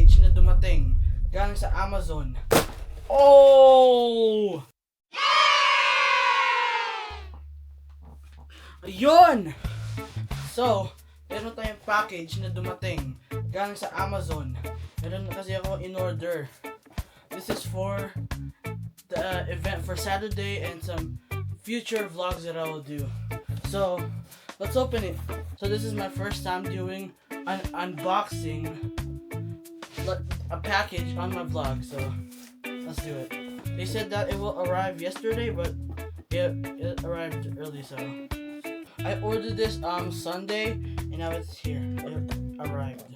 package na dumating galing sa Amazon. Oh! Ayun! So, meron tayong package na dumating galing sa Amazon. Meron kasi ako in order. This is for the event for Saturday and some future vlogs that I will do. So, let's open it. So this is my first time doing an unboxing a package on my vlog, so let's do it. They said that it will arrive yesterday, but it arrived early, so I ordered this Sunday, and now it's here. It arrived.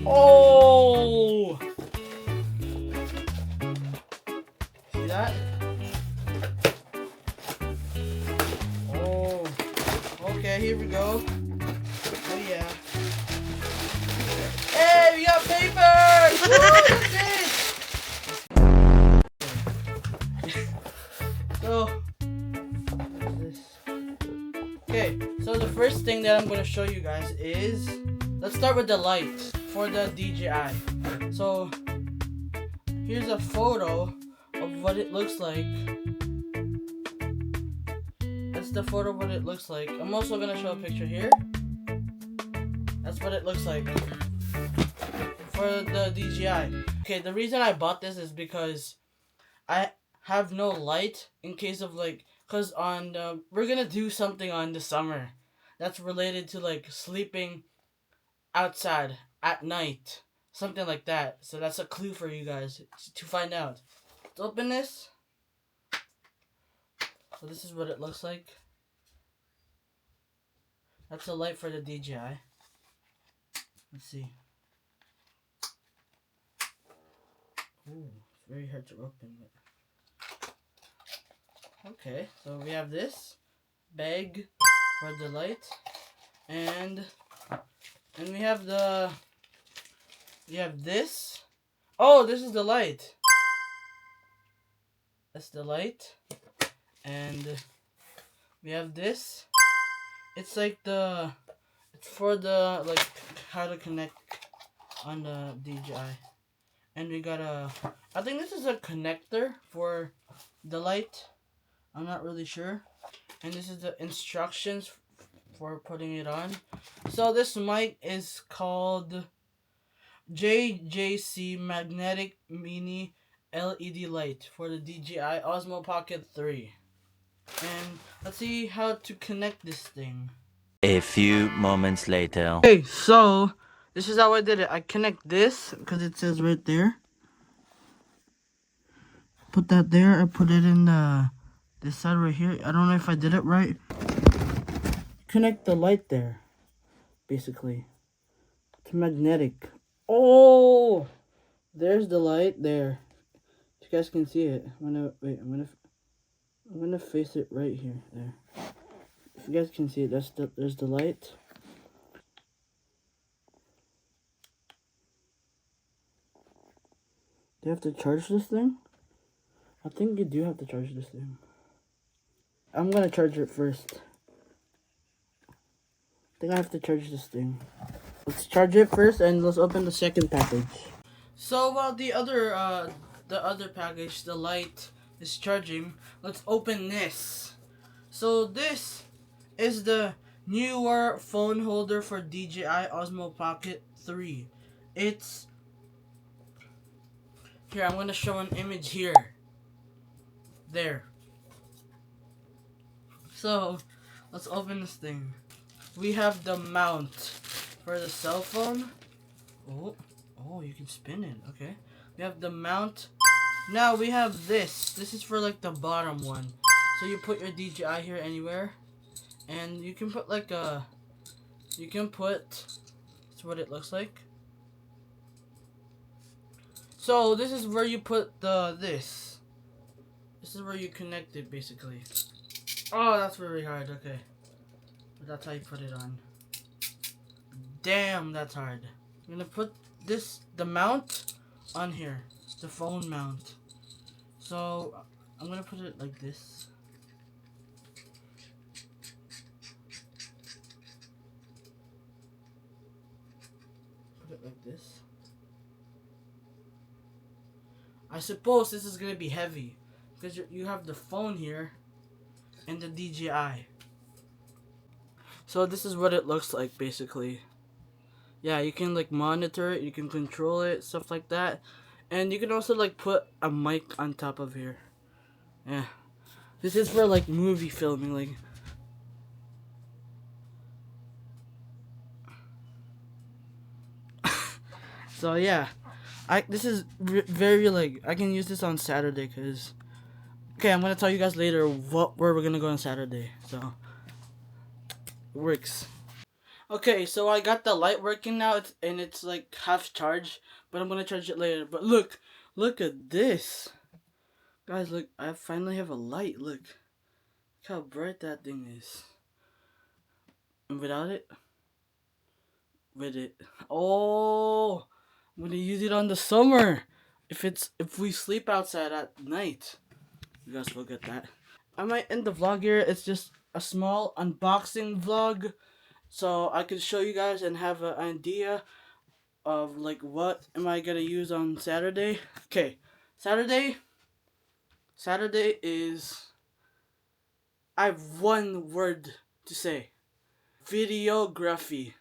Oh! See that? Oh. Okay, here we go. Oh yeah. Hey, we got papers! Woo, what's this? So, what's this? Okay, so the first thing that I'm gonna show you guys is, let's start with the light for the DJI. So, here's a photo of what it looks like. That's the photo of what it looks like. I'm also gonna show a picture here. That's what it looks like for the DJI. Okay, the reason I bought this is because I have no light in case of cause we're gonna do something on the summer that's related to sleeping outside at night, something like that. So that's a clue for you guys to find out. Let's open this. So this is what it looks like. That's a light for the DJI. Let's see. Ooh, it's very hard to open. But... okay, so we have this bag for the light, and we have this. Oh, this is the light. That's the light. And we have this. It's it's for the how to connect on the DJI. And we got I think this is a connector for the light. I'm not really sure. And this is the instructions for putting it on. So this mic is called JJC Magnetic Mini LED Light for the DJI Osmo Pocket 3. And let's see how to connect this thing. A few moments later. Okay, so this is how I did it. I connect this because it says right there. Put that there. I put it in this side right here. I don't know if I did it right. Connect the light there, basically. It's magnetic. Oh, there's the light there. You guys can see it. I'm gonna face it right here. There. If you guys can see it, there's the light. Do you have to charge this thing? I think you do have to charge this thing. I'm gonna charge it first. I think I have to charge this thing. Let's charge it first, and let's open the second package. So while the other package, the light, is charging, let's open this. So this is the newer phone holder for DJI Osmo Pocket 3. It's here. I'm gonna show an image here. There. So let's open this thing. We have the mount for the cell phone. Oh, you can spin it. Okay. We have the mount. Now we have this. This is for the bottom one. So you put your DJI here anywhere, and you can put that's what it looks like. So this is where you put this. This is where you connect it, basically. Oh, that's very hard. Okay. But that's how you put it on. Damn, that's hard. I'm gonna put the mount on here. The phone mount. So I'm gonna put it like this. it like this. I suppose this is gonna be heavy because you have the phone here and the DJI. So this is what it looks like basically. Yeah, you can like monitor it, you can control it, stuff like that. And you can also like put a mic on top of here. Yeah. This is for like movie filming, like. So yeah, this is very like I can use this on Saturday because. Okay, I'm gonna tell you guys later where we're gonna go on Saturday. So it works. Okay, so I got the light working now, it's like half charged, but I'm gonna charge it later. But look at this, guys. Look, I finally have a light. Look how bright that thing is. And without it, with it, oh, I'm gonna use it on the summer. If we sleep outside at night, you guys will get that. I might end the vlog here. It's just a small unboxing vlog, so I could show you guys and have an idea of like what am I gonna use on Saturday. Okay, Saturday is, I have one word to say: videography.